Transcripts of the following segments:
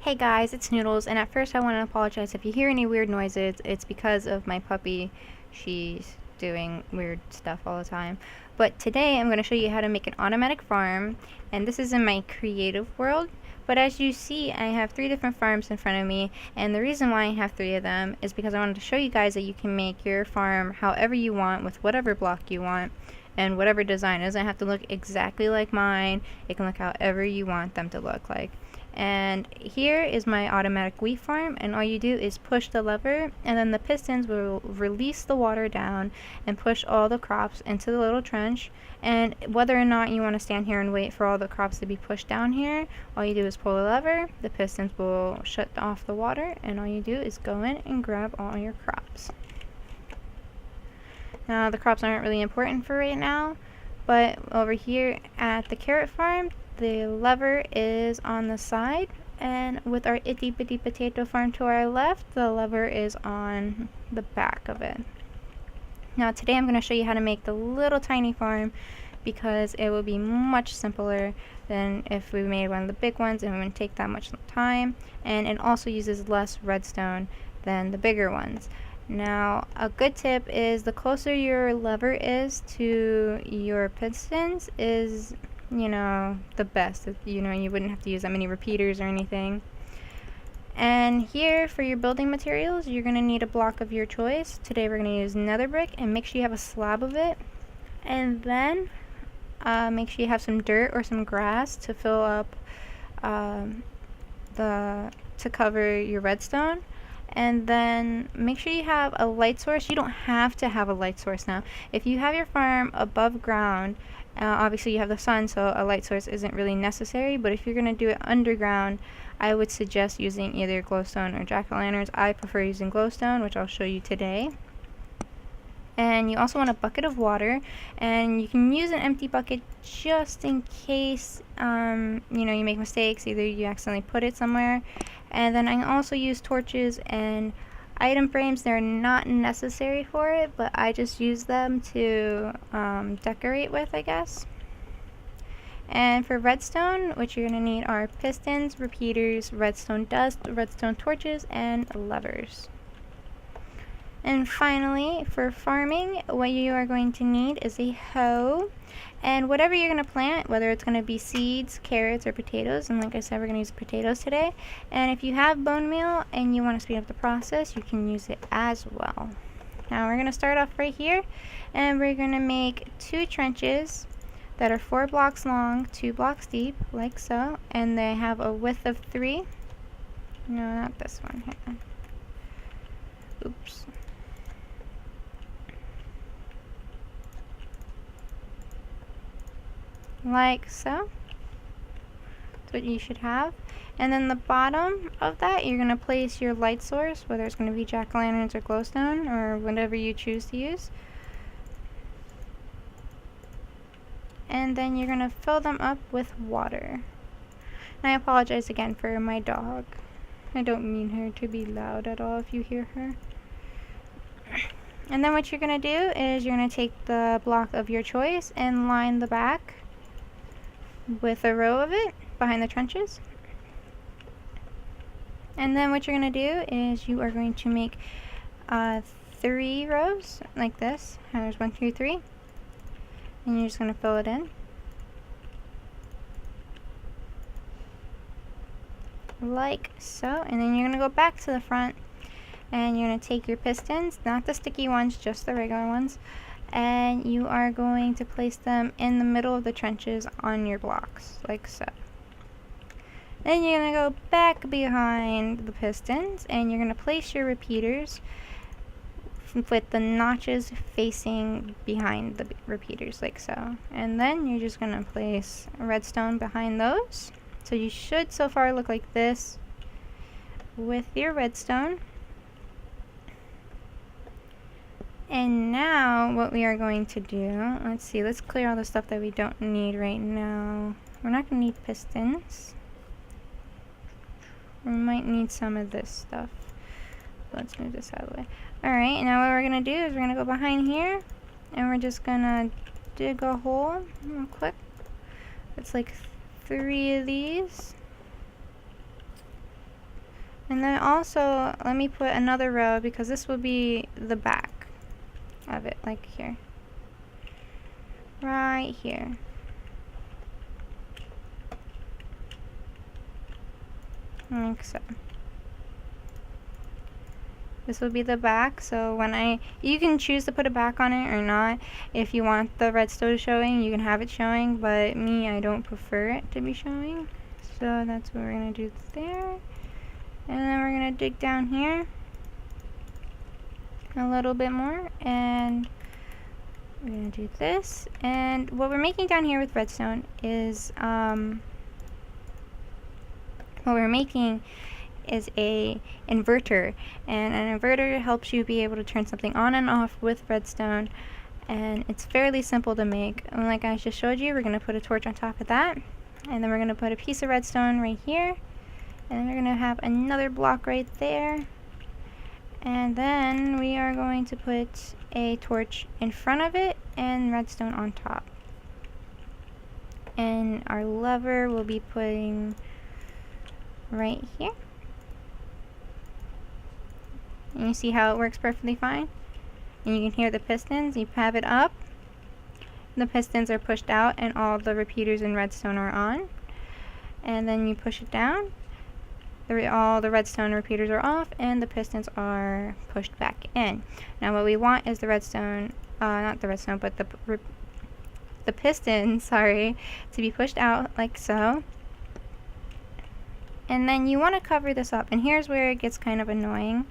Hey guys, it's Noodles, and at first I want to apologize if you hear any weird noises. It's because of my puppy. She's doing weird stuff all the time. But today I'm going to show you how to make an automatic farm, and this is in my creative world. But as you see, I have 3 different farms in front of me, and the reason why I have 3 of them is because I wanted to show you guys that you can make your farm however you want with whatever block you want and whatever design. It doesn't have to look exactly like mine. It can look however you want them to look like. And here is my automatic wheat farm, and all you do is push the lever and then the pistons will release the water down and push all the crops into the little trench. And whether or not you want to stand here and wait for all the crops to be pushed down here, all you do is pull the lever, the pistons will shut off the water, and all you do is go in and grab all your crops. Now the crops aren't really important for right now, but over here at the carrot farm, the lever is on the side, and with our itty bitty potato farm to our left, the lever is on the back of it. Now today I'm going to show you how to make the little tiny farm because it will be much simpler than if we made one of the big ones, and it wouldn't take that much time, and it also uses less redstone than the bigger ones. Now, a good tip is the closer your lever is to your pistons is, the best. You wouldn't have to use that many repeaters or anything. And here for your building materials, you're going to need a block of your choice. Today we're going to use nether brick, and make sure you have a slab of it. And then make sure you have some dirt or some grass to fill up to cover your redstone. And then make sure you have a light source. You don't have to have a light source now. If you have your farm above ground, obviously you have the sun, so a light source isn't really necessary. But if you're going to do it underground, I would suggest using either glowstone or jack-o'-lanterns. I prefer using glowstone, which I'll show you today. And you also want a bucket of water, and you can use an empty bucket just in case you make mistakes, either you accidentally put it somewhere. And then I also use torches and item frames. They're not necessary for it, but I just use them to decorate with, I guess. And for redstone, what you're going to need are pistons, repeaters, redstone dust, redstone torches, and levers. And finally, for farming, what you are going to need is a hoe, and whatever you're going to plant, whether it's going to be seeds, carrots, or potatoes, and like I said, we're going to use potatoes today. And if you have bone meal and you want to speed up the process, you can use it as well. Now we're going to start off right here, and we're going to make 2 trenches that are 4 blocks long, 2 blocks deep, like so, and they have a width of 3. No, not this one here. Oops. Like so. That's what you should have. And then the bottom of that, you're going to place your light source, whether it's going to be jack-o'-lanterns or glowstone or whatever you choose to use. And then you're going to fill them up with water. And I apologize again for my dog. I don't mean her to be loud at all if you hear her. And then what you're going to do is you're going to take the block of your choice and line the back with a row of it behind the trenches. And then what you're going to do is you are going to make 3 rows like this. There's 1, 2, 3. And you're just going to fill it in. Like so. And then you're going to go back to the front, and you're going to take your pistons, not the sticky ones, just the regular ones, and you are going to place them in the middle of the trenches on your blocks, like so. Then you're going to go back behind the pistons, and you're going to place your repeaters with the notches facing behind the repeaters, like so. And then you're just going to place redstone behind those. So you should so far look like this with your redstone. And now what we are going to do, let's clear all the stuff that we don't need right now. We're not going to need pistons. We might need some of this stuff. Let's move this out of the way. Alright, now what we're going to do is we're going to go behind here, and we're just going to dig a hole real quick. It's like 3 of these. And then also, let me put another row because this will be the back of it, like here. Right here. Like so. This will be the back, so when you can choose to put a back on it or not. If you want the redstone showing, you can have it showing, but me, I don't prefer it to be showing. So that's what we're gonna do there. And then we're gonna dig down here a little bit more, and we're gonna do this. And what we're making down here with redstone is a inverter, and an inverter helps you be able to turn something on and off with redstone, and it's fairly simple to make. And like I just showed you, we're gonna put a torch on top of that, and then we're gonna put a piece of redstone right here, and then we're gonna have another block right there, and then we are going to put a torch in front of it and redstone on top. And our lever will be putting right here. And you see how it works perfectly fine? And you can hear the pistons. You have it up, the pistons are pushed out, and all the repeaters in redstone are on. And then you push it down, all the redstone repeaters are off, and the pistons are pushed back in. Now what we want is the redstone, not the redstone, but the pistons, sorry, to be pushed out like so. And then you want to cover this up, and here's where it gets kind of annoying.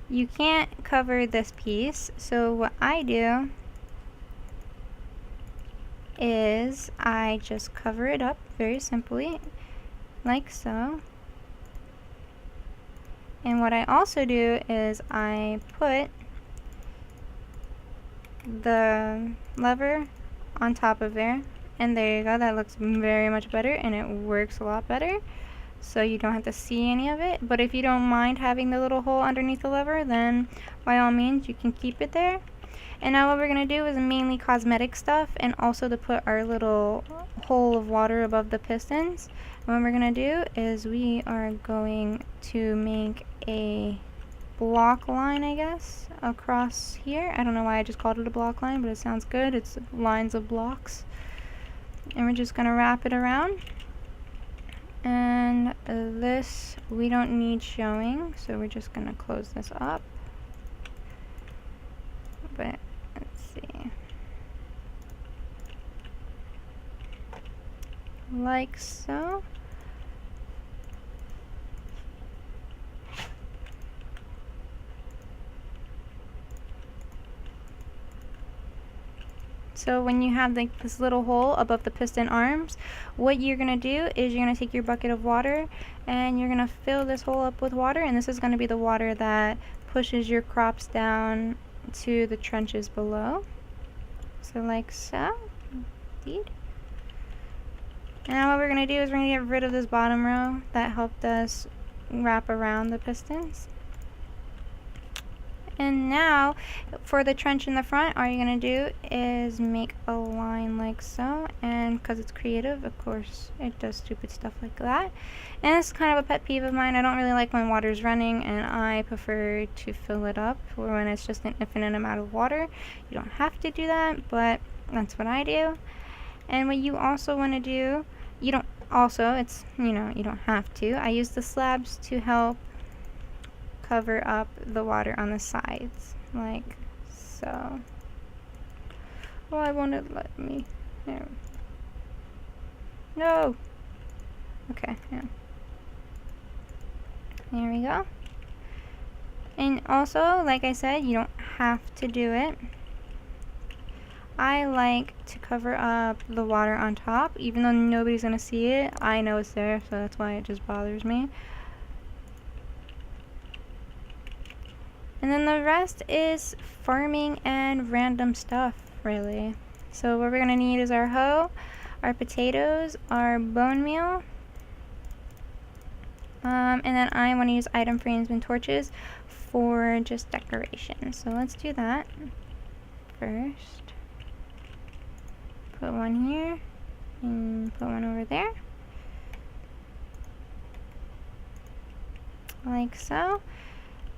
You can't cover this piece, so what I do is I just cover it up very simply, like so. And what I also do is I put the lever on top of there, and there you go. That looks very much better, and it works a lot better, so you don't have to see any of it. But if you don't mind having the little hole underneath the lever, then by all means you can keep it there. And now what we're going to do is mainly cosmetic stuff, and also to put our little hole of water above the pistons. And what we're going to do is we are going to make a block line, I guess, across here. I don't know why I just called it a block line, but it sounds good. It's lines of blocks. And we're just going to wrap it around. And this we don't need showing, so we're just going to close this up. But let's see. Like so. So when you have like this little hole above the piston arms, what you're going to do is you're going to take your bucket of water and you're going to fill this hole up with water, and this is going to be the water that pushes your crops down to the trenches below. So like so. Indeed. Now what we're going to do is we're going to get rid of this bottom row that helped us wrap around the pistons. And now, for the trench in the front, all you're going to do is make a line like so. And because it's creative, of course, it does stupid stuff like that. And it's kind of a pet peeve of mine. I don't really like when water's running, and I prefer to fill it up or when it's just an infinite amount of water. You don't have to do that, but that's what I do. And what you also want to do, you don't have to. I use the slabs to help cover up the water on the sides, like so. Oh, I won't let me. There. No. Okay, yeah. There we go. And also, like I said, you don't have to do it. I like to cover up the water on top, even though nobody's gonna see it. I know it's there, so that's why it just bothers me. And then the rest is farming and random stuff, really. So what we're going to need is our hoe, our potatoes, our bone meal. And then I want to use item frames and torches for just decoration. So let's do that first. Put one here and put one over there. like so.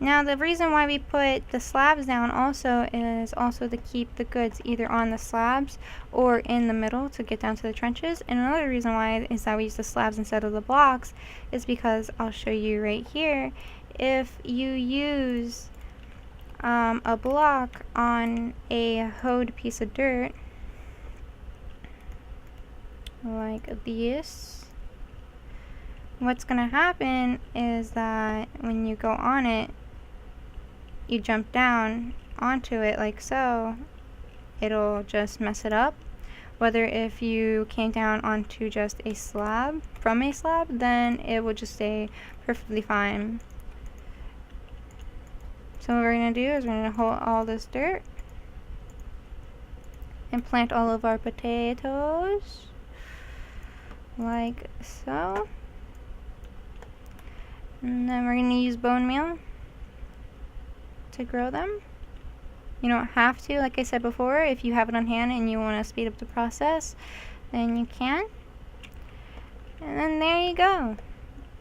Now the reason why we put the slabs down also is also to keep the goods either on the slabs or in the middle to get down to the trenches. And another reason why is that we use the slabs instead of the blocks is because I'll show you right here. If you use a block on a hoed piece of dirt like this, what's gonna happen is that when you go on it, you jump down onto it like so, it'll just mess it up. Whether if you came down onto just a slab, from a slab, then it will just stay perfectly fine. So what we're going to do is we're going to hold all this dirt and plant all of our potatoes like so. And then we're going to use bone meal to grow them. You don't have to, like I said before, if you have it on hand and you want to speed up the process, then you can. And then there you go.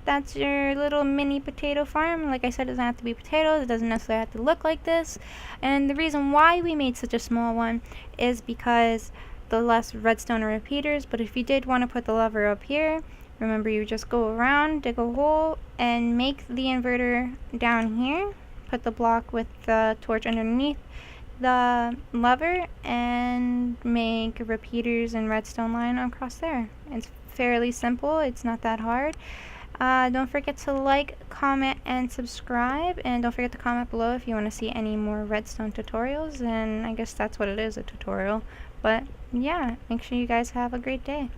That's your little mini potato farm. Like I said, it doesn't have to be potatoes. It doesn't necessarily have to look like this. And the reason why we made such a small one is because the less redstone or repeaters. But if you did want to put the lever up here, remember you just go around, dig a hole, and make the inverter down here. Put the block with the torch underneath the lever and make repeaters and redstone line across there. It's fairly simple. It's not that hard. Don't forget to like, comment, and subscribe, and don't forget to comment below if you want to see any more redstone tutorials. And I guess that's what it is, a tutorial. But yeah, make sure you guys have a great day.